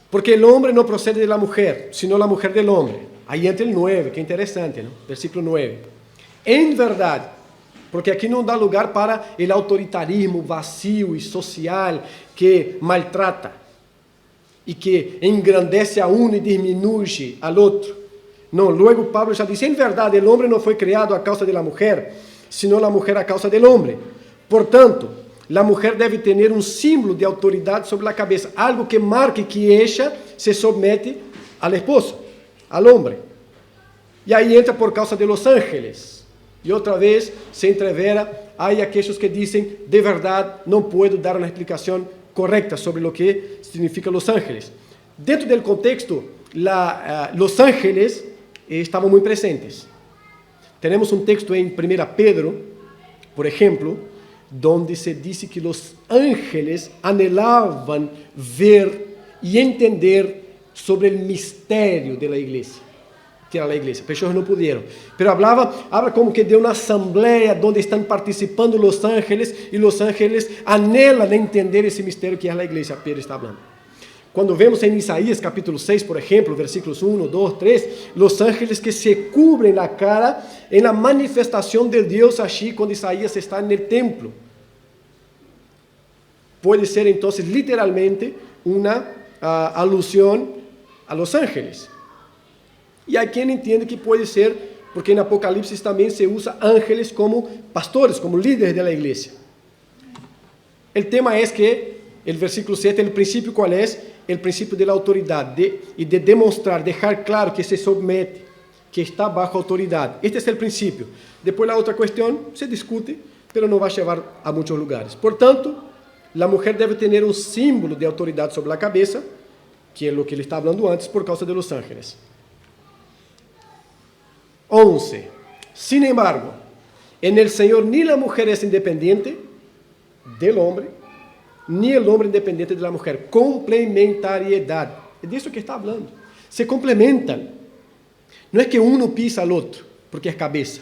Porque el hombre no procede de la mujer, sino la mujer del hombre. Ahí entra el 9, que interesante, ¿no? Versículo 9. En verdad, porque aquí no da lugar para el autoritarismo vacío y social que maltrata y que engrandece a uno y disminuye al otro. No, luego Pablo ya dice, en verdad, el hombre no fue creado a causa de la mujer, sino la mujer a causa del hombre. Por tanto, la mujer debe tener un símbolo de autoridad sobre la cabeza, algo que marque que ella se somete al esposo, al hombre. Y ahí entra por causa de los ángeles. Y otra vez se entrevera, hay aquellos que dicen, de verdad, no puedo dar una explicación correcta sobre lo que significan los ángeles. Dentro del contexto, los ángeles estaban muy presentes. Tenemos un texto en 1 Pedro, por ejemplo, donde se dice que los ángeles anhelaban ver y entender sobre el misterio de la iglesia, que era la iglesia, pero ellos no pudieron. Pero habla como que de una asamblea donde están participando los ángeles y los ángeles anhelan entender ese misterio que es la iglesia. Pedro está hablando. Cuando vemos en Isaías capítulo 6, por ejemplo, versículos 1, 2, 3, los ángeles que se cubren la cara en la manifestación del Dios allí cuando Isaías está en el templo. Puede ser entonces literalmente una alusión a los ángeles. Y hay quien entiende que puede ser, porque en Apocalipsis también se usa ángeles como pastores, como líderes de la iglesia. El tema es que el versículo 7, el principio ¿cuál es? El principio de la autoridad y de demostrar, dejar claro que se somete, que está bajo autoridad. Este es el principio. Después la otra cuestión se discute, pero no va a llevar a muchos lugares. Por tanto, la mujer debe tener un símbolo de autoridad sobre la cabeza, que es lo que le está hablando antes, por causa de los ángeles. 11. Sin embargo, en el Señor ni la mujer es independiente del hombre, ni el hombre independiente de la mujer. Complementariedad. Es de eso que está hablando. Se complementan. No es que uno pisa al otro, porque es cabeza.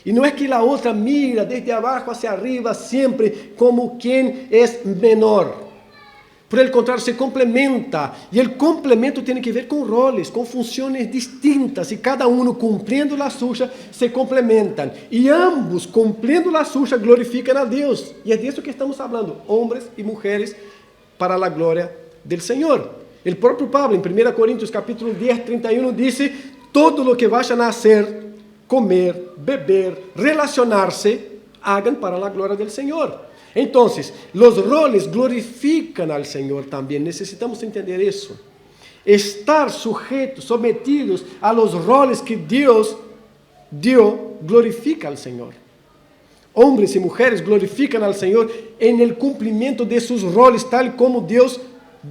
Y no es que la otra mira desde abajo hacia arriba siempre como quien es menor. Por el contrario, se complementa. Y el complemento tiene que ver con roles, con funciones distintas. Y cada uno cumpliendo la suya, se complementan. Y ambos, cumpliendo la suya, glorifican a Dios. Y es de eso que estamos hablando, hombres y mujeres, para la gloria del Señor. El propio Pablo, en 1 Corintios capítulo 10, 31, dice, todo lo que vayan a hacer, comer, beber, relacionarse, hagan para la gloria del Señor. Entonces, los roles glorifican al Señor también. Necesitamos entender eso. Estar sujetos, sometidos a los roles que Dios dio, glorifica al Señor. Hombres y mujeres glorifican al Señor en el cumplimiento de sus roles, tal como Dios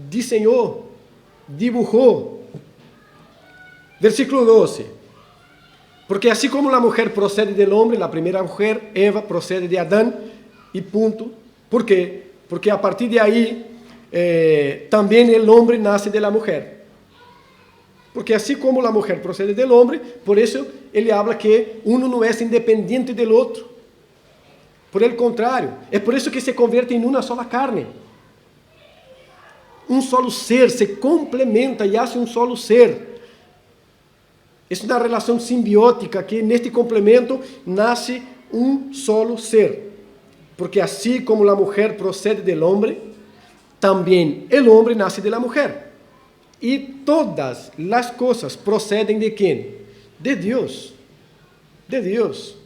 diseñó, dibujó. Versículo 12. Porque así como la mujer procede del hombre, la primera mujer, Eva, procede de Adán, y punto. ¿Por qué? Porque a partir de ahí también el hombre nace de la mujer. Porque así como la mujer procede del hombre, por eso él habla que uno no es independiente del otro. Por el contrario, es por eso que se convierte en una sola carne. Un solo ser, se complementa y hace un solo ser. Es una relación simbiótica que en este complemento nace un solo ser. Porque así como la mujer procede del hombre, también el hombre nace de la mujer. Y todas las cosas proceden ¿de quién? De Dios. De Dios.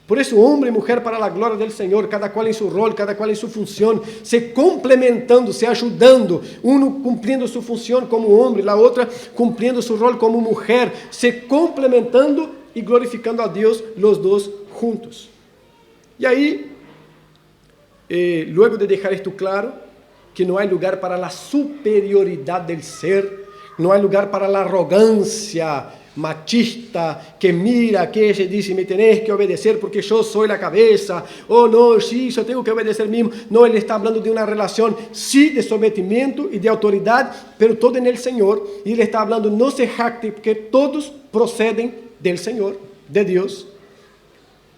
Por eso hombre y mujer para la gloria del Señor, cada cual en su rol, cada cual en su función, se complementando, se ayudando, uno cumpliendo su función como hombre, la otra cumpliendo su rol como mujer, se complementando y glorificando a Dios los dos juntos. Y ahí, luego de dejar esto claro, que no hay lugar para la superioridad del ser, no hay lugar para la arrogancia machista que mira, que se dice, me tenés que obedecer porque yo soy la cabeza, o no, sí, yo tengo que obedecer mismo. No, él está hablando de una relación, sí, de sometimiento y de autoridad, pero todo en el Señor, y él está hablando, no se jacte, porque todos proceden del Señor, de Dios.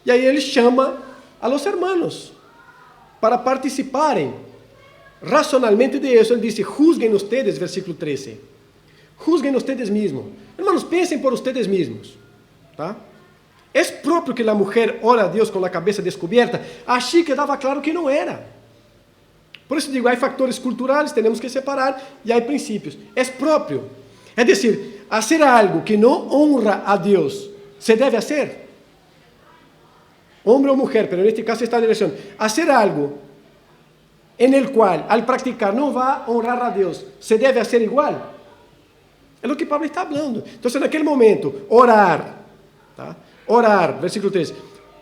Y ahí él llama a los hermanos para participarem racionalmente de eso. Él dice, juzguen ustedes, versículo 13. Juzguen ustedes mismos. Hermanos, piensen por ustedes mismos. ¿Tá? ¿Es propio que la mujer ora a Dios con la cabeza descubierta? Así quedaba claro que no era. Por eso digo, hay factores culturales, tenemos que separar, y hay principios. ¿Es propio? Es decir, hacer algo que no honra a Dios, ¿se debe hacer? Hombre o mujer, pero en este caso está en elección. Hacer algo en el cual, al practicar, no va a honrar a Dios, ¿se debe hacer igual? É o que Pablo está hablando. Então, naquele momento, orar, tá? Orar, versículo 13,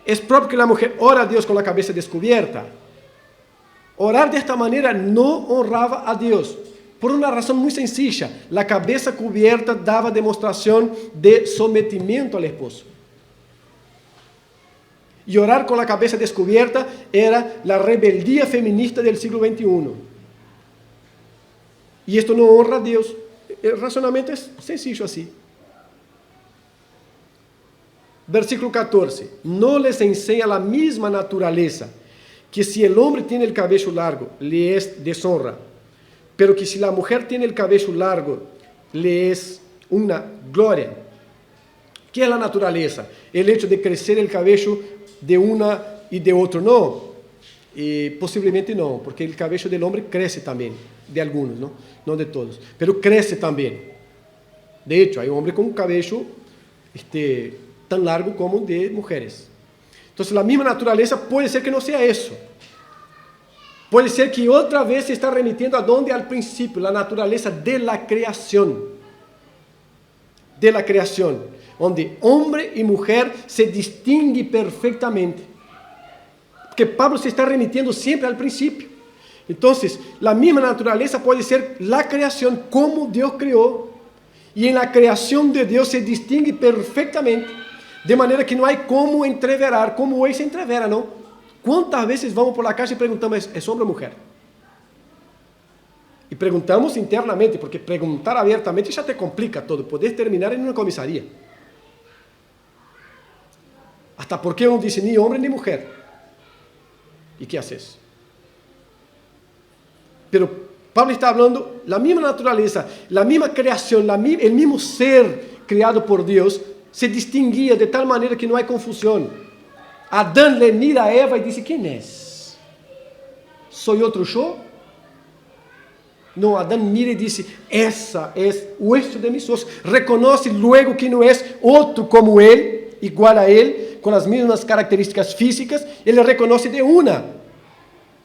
é próprio que a mulher ora a Deus com a cabeça descoberta. Orar desta maneira não honrava a Deus, por uma razão muito sencilla. A cabeça cubierta dava demonstração de sometimento ao esposo. E orar com a cabeça descoberta era a rebeldia feminista del siglo XXI. E isto não honra a Deus. El razonamiento es sencillo así. Versículo 14. No les enseña la misma naturaleza, que si el hombre tiene el cabello largo, le es deshonra. pero que si la mujer tiene el cabello largo, le es una gloria. ¿Qué es la naturaleza? El hecho de crecer el cabello de una y de otro. No, posiblemente no, porque el cabello del hombre crece también, de algunos, no de todos, pero crece también. De hecho, hay hombres con un cabello tan largo como de mujeres. Entonces, la misma naturaleza puede ser que no sea eso. Puede ser que otra vez se está remitiendo a donde al principio, la naturaleza de la creación. De la creación, donde hombre y mujer se distinguen perfectamente. Porque Pablo se está remitiendo siempre al principio. Entonces, la misma naturaleza puede ser la creación como Dios creó. Y en la creación de Dios se distingue perfectamente. De manera que no hay cómo entreverar, como hoy se entrevera, ¿no? ¿Cuántas veces vamos por la calle y preguntamos, ¿es hombre o mujer? Y preguntamos internamente, porque preguntar abiertamente ya te complica todo. Puedes terminar en una comisaría. Hasta porque uno dice ni hombre ni mujer. ¿Y qué haces? Pero Pablo está hablando, la misma naturaleza, la misma creación, el mismo ser creado por Dios, se distinguía de tal manera que no hay confusión. Adán le mira a Eva y dice, ¿quién es? ¿Soy otro yo? No, Adán mira y dice, esa es hueso de mis ojos. Reconoce luego que no es otro como él, igual a él, con las mismas características físicas. Él le reconoce de una.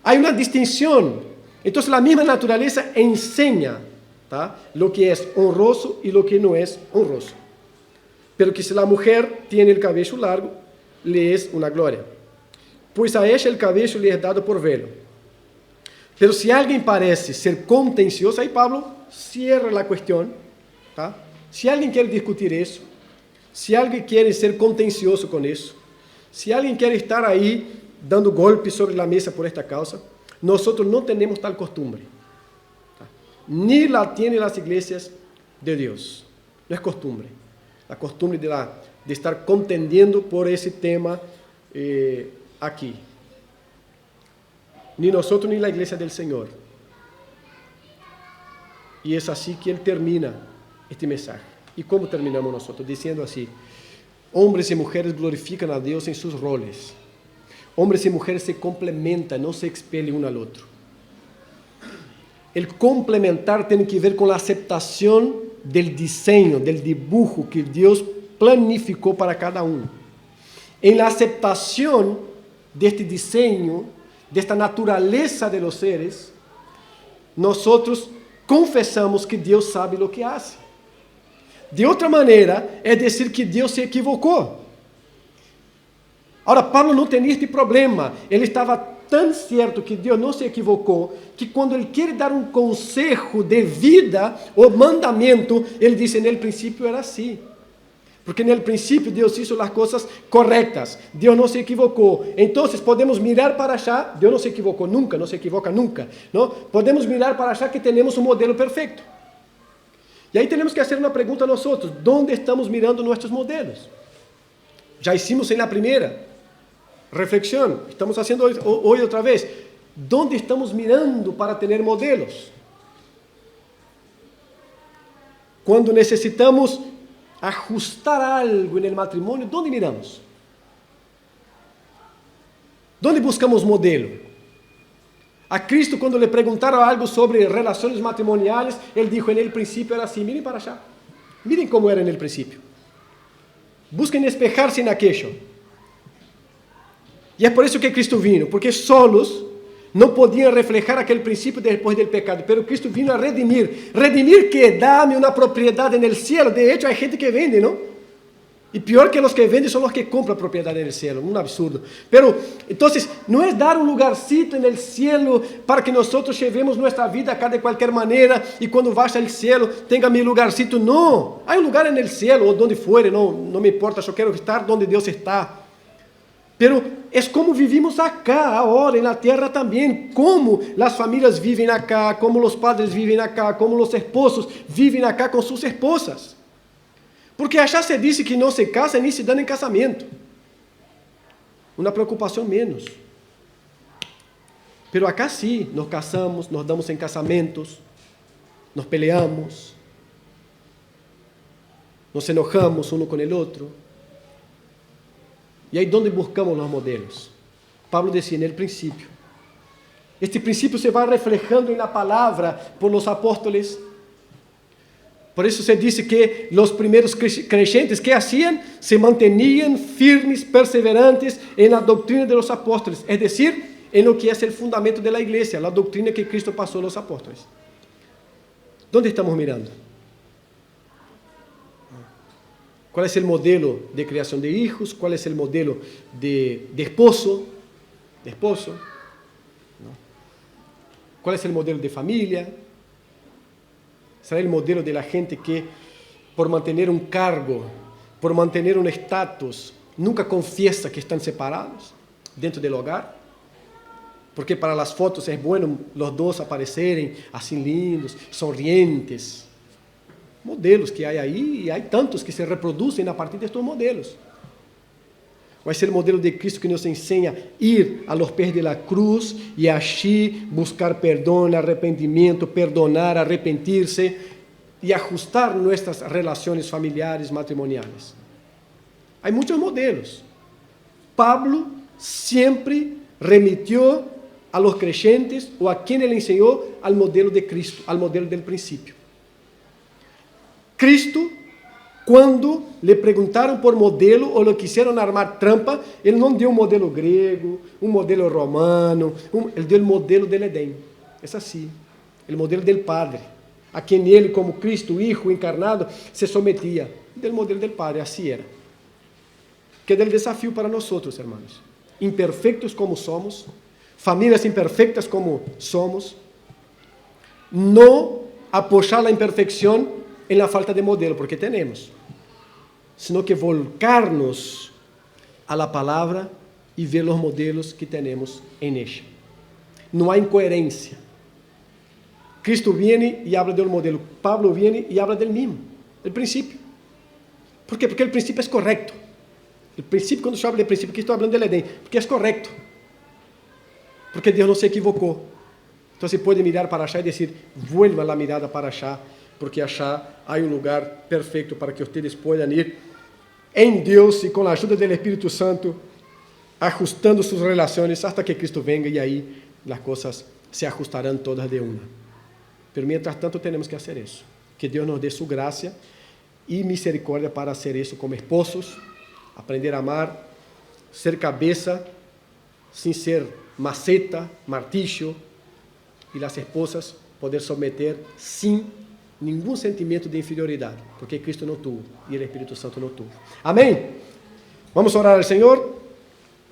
Hay una distinción. Entonces la misma naturaleza enseña, ¿tá?, lo que es honroso y lo que no es honroso. Pero que si la mujer tiene el cabello largo, le es una gloria. Pues a ella el cabello le es dado por velo. Pero si alguien parece ser contencioso, ahí Pablo cierra la cuestión, ¿tá? Si alguien quiere discutir eso, si alguien quiere ser contencioso con eso, si alguien quiere estar ahí dando golpes sobre la mesa por esta causa, nosotros no tenemos tal costumbre, ¿tá? Ni la tienen las iglesias de Dios. No es costumbre. La costumbre de estar contendiendo por ese tema aquí. Ni nosotros ni la iglesia del Señor. Y es así que él termina este mensaje. ¿Y cómo terminamos nosotros? Diciendo así: hombres y mujeres glorifican a Dios en sus roles. Hombres y mujeres se complementan, no se expelen uno al otro. El complementar tiene que ver con la aceptación del diseño, del dibujo que Dios planificó para cada uno. En la aceptación de este diseño, de esta naturaleza de los seres, nosotros confesamos que Dios sabe lo que hace. De otra manera, es decir que Dios se equivocó. Ahora, Pablo no tenía este problema. Él estaba tan cierto que Dios no se equivocó, que cuando él quiere dar un consejo de vida o mandamiento, él dice, en el principio era así. Porque en el principio Dios hizo las cosas correctas. Dios no se equivocó. Entonces podemos mirar para allá. Dios no se equivocó nunca, no se equivoca nunca, ¿no? Podemos mirar para allá que tenemos un modelo perfecto. Y ahí tenemos que hacer una pregunta a nosotros. ¿Dónde estamos mirando nuestros modelos? Ya hicimos en la primera reflexión. Estamos haciendo hoy otra vez. ¿Dónde estamos mirando para tener modelos? Cuando necesitamos ajustar algo en el matrimonio, ¿dónde miramos? ¿Dónde buscamos modelo? A Cristo, cuando le preguntaron algo sobre relaciones matrimoniales, él dijo, en el principio era así. Miren para allá. Miren cómo era en el principio. Busquen espejarse en aquello. Y es por eso que Cristo vino, porque solos no podían reflejar aquel principio después del pecado, pero Cristo vino a redimir. ¿Redimir qué? Dame una propiedad en el cielo. De hecho, hay gente que vende, ¿no? Y peor que los que venden son los que compran propiedad en el cielo. Un absurdo. Pero, entonces, no es dar un lugarcito en el cielo para que nosotros llevemos nuestra vida acá de cualquier manera y cuando vaya al cielo tenga mi lugarcito. No, hay un lugar en el cielo o donde fuere, no me importa, yo quiero estar donde Dios está. Pero es como vivimos acá, ahora, en la tierra también, como las familias viven acá, como los padres viven acá, como los esposos viven acá con sus esposas. Porque allá se dice que no se casan ni se dan en casamiento. Una preocupación menos. Pero acá sí, nos casamos, nos damos en casamentos, nos peleamos, nos enojamos uno con el otro. E aí, onde buscamos os modelos? Pablo decía en el principio. Este principio se va reflejando en la palabra por los apóstoles. Por eso se dice que los primeros creyentes, ¿qué hacían? Se mantenían firmes, perseverantes en la doctrina de los apóstoles, es decir, en lo que es el fundamento de la iglesia, la doctrina que Cristo pasó a los apóstoles. ¿Dónde estamos mirando? ¿Cuál es el modelo de creación de hijos? ¿Cuál es el modelo de esposo? ¿No? ¿Cuál es el modelo de familia? ¿Será el modelo de la gente que por mantener un cargo, por mantener un estatus, nunca confiesa que están separados dentro del hogar? Porque para las fotos es bueno los dos aparecerem así lindos, sonrientes. Modelos que hay ahí, y hay tantos que se reproducen a partir de estos modelos. Vai ser o modelo de Cristo que nos ensina a ir a los pés de la cruz e allí buscar perdão, arrependimento, perdonar, arrepentirse e ajustar nuestras relaciones familiares, matrimoniales. Hay muchos modelos. Pablo sempre remitió a los creyentes o a quien él enseñó al modelo de Cristo, al modelo del principio. Cristo, quando lhe perguntaram por modelo ou lhe quiseram armar trampa, ele não deu um modelo grego, um modelo romano, ele deu o modelo del Edén. É assim, o modelo del Padre, a quem ele, como Cristo, Hijo encarnado, se sometia. Del modelo del Padre, assim era. Que é o desafio para nós, hermanos. Imperfeitos como somos, famílias imperfeitas como somos, não apoiar a imperfeição em la falta de modelo, porque temos, sino que volcarnos a la palavra e ver os modelos que temos em ella. Não há incoerência. Cristo viene e habla del modelo, Pablo viene e habla del mismo, del principio. ¿Por quê? Porque o princípio é correto. O princípio, quando se habla de princípio, aqui estou falando del Edén, porque é correto. Porque Deus não se equivocou. Então se pode mirar para allá e dizer, vuelva a mirada para allá, porque allá há um lugar perfeito para que vocês possam ir em Deus e com a ajuda do Espírito Santo, ajustando suas relações hasta que Cristo venga e aí as coisas se ajustarão todas de uma. Pero mientras tanto temos que fazer isso. Que Deus nos dê sua graça e misericórdia para fazer isso como esposos, aprender a amar, ser cabeça, sem ser maceta, martillo, e as esposas poder someter sem nenhum sentimento de inferioridade, porque Cristo não tuvo e o Espírito Santo não tuvo. Amém? Vamos orar ao Senhor,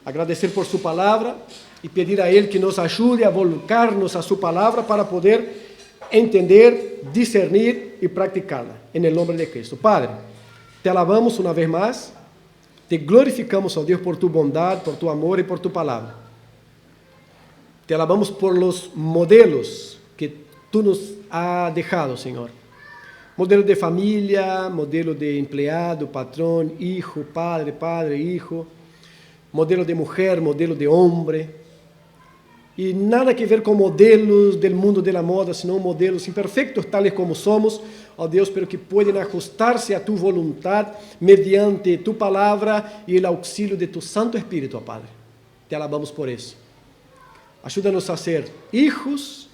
agradecer por sua palavra e pedir a Ele que nos ajude a volcar-nos a sua palavra para poder entender, discernir e praticá-la. Em nome de Cristo. Padre, te alabamos uma vez mais, te glorificamos, ó Deus, por tu bondade, por tu amor e por tu palavra. Te alabamos por los modelos que tú nos has dejado, Señor. Modelo de familia, modelo de empleado, patrón, hijo, padre, hijo. Modelo de mujer, modelo de hombre. Y nada que ver con modelos del mundo de la moda, sino modelos imperfectos, tales como somos, ó Dios, pero que pueden ajustarse a tu voluntad mediante tu palabra y el auxilio de tu Santo Espíritu, ó Padre. Te alabamos por eso. Ajuda-nos a ser hijos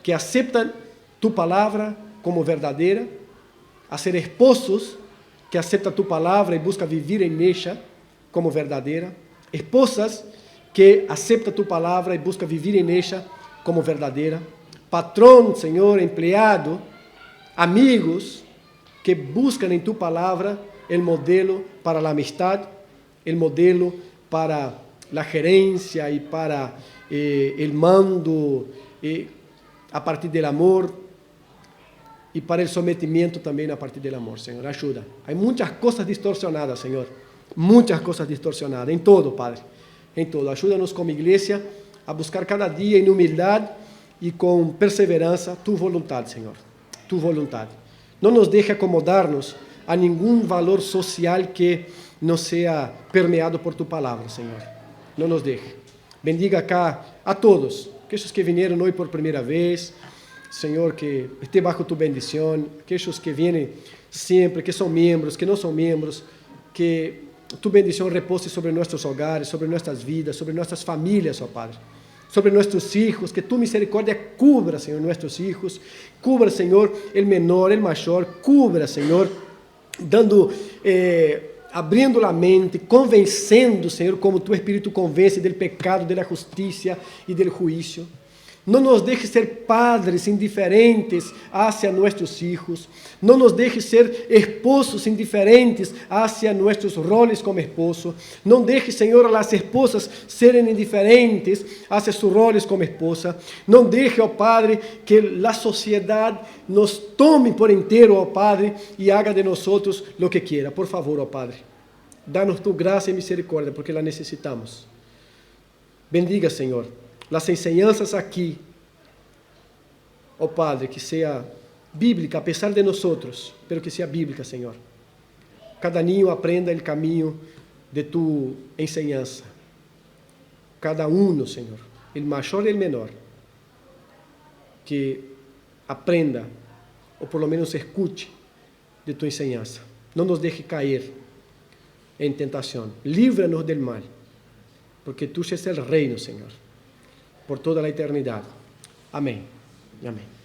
que aceptam tu palavra como verdadeira, a ser esposos que aceptam tu palavra e buscam viver em ella como verdadeira, esposas que aceptam tu palavra e buscam viver em ella como verdadeira, patrão, Senhor, empleado, amigos que buscam em tu palavra o modelo para a amistade, o modelo para a gerência e para el mando a partir del amor y para el sometimiento también a partir del amor, Señor. Ayuda. Hay muchas cosas distorsionadas, Señor. Muchas cosas distorsionadas. En todo, Padre. En todo. Ayúdanos como iglesia a buscar cada día en humildad y con perseverancia tu voluntad, Señor. Tu voluntad. No nos deje acomodarnos a ningún valor social que no sea permeado por tu palabra, Señor. No nos deje. Bendiga acá a todos, aqueles que vieram hoje por primeira vez, Señor, que esté bajo tu bendición, aquellos que vienen siempre, que son miembros, que no son miembros, que tu bendición repose sobre nuestros hogares, sobre nuestras vidas, sobre nuestras familias, oh Padre, sobre nuestros hijos, que tu misericordia cubra, Señor, nuestros hijos, cubra, Señor, el menor, el mayor, cubra, Señor, dando, abrindo a mente, convencendo, Senhor, como tu Espírito convence del pecado, da justiça e do juízo. Não nos deixe ser padres indiferentes hacia nossos filhos. Não nos deixe ser esposos indiferentes hacia nossos roles como esposo. Não deixe, Senhor, as esposas serem indiferentes hacia seus roles como esposa. Não deixe, ó Padre, que a sociedade nos tome por inteiro, ó Padre, e haga de nós o que quiera. Por favor, ó Padre, dá-nos tu graça e misericórdia, porque la necessitamos. Bendiga, Senhor, las enseñanzas aquí, oh Padre, que sea bíblica, a pesar de nosotros, pero que sea bíblica, Señor. Cada niño aprenda el camino de tu enseñanza. Cada uno, Señor, el mayor y el menor, que aprenda, o por lo menos escuche de tu enseñanza. No nos deje caer en tentación. Líbranos del mal, porque tú eres el reino, Señor, por toda la eternidad. Amén. Amém.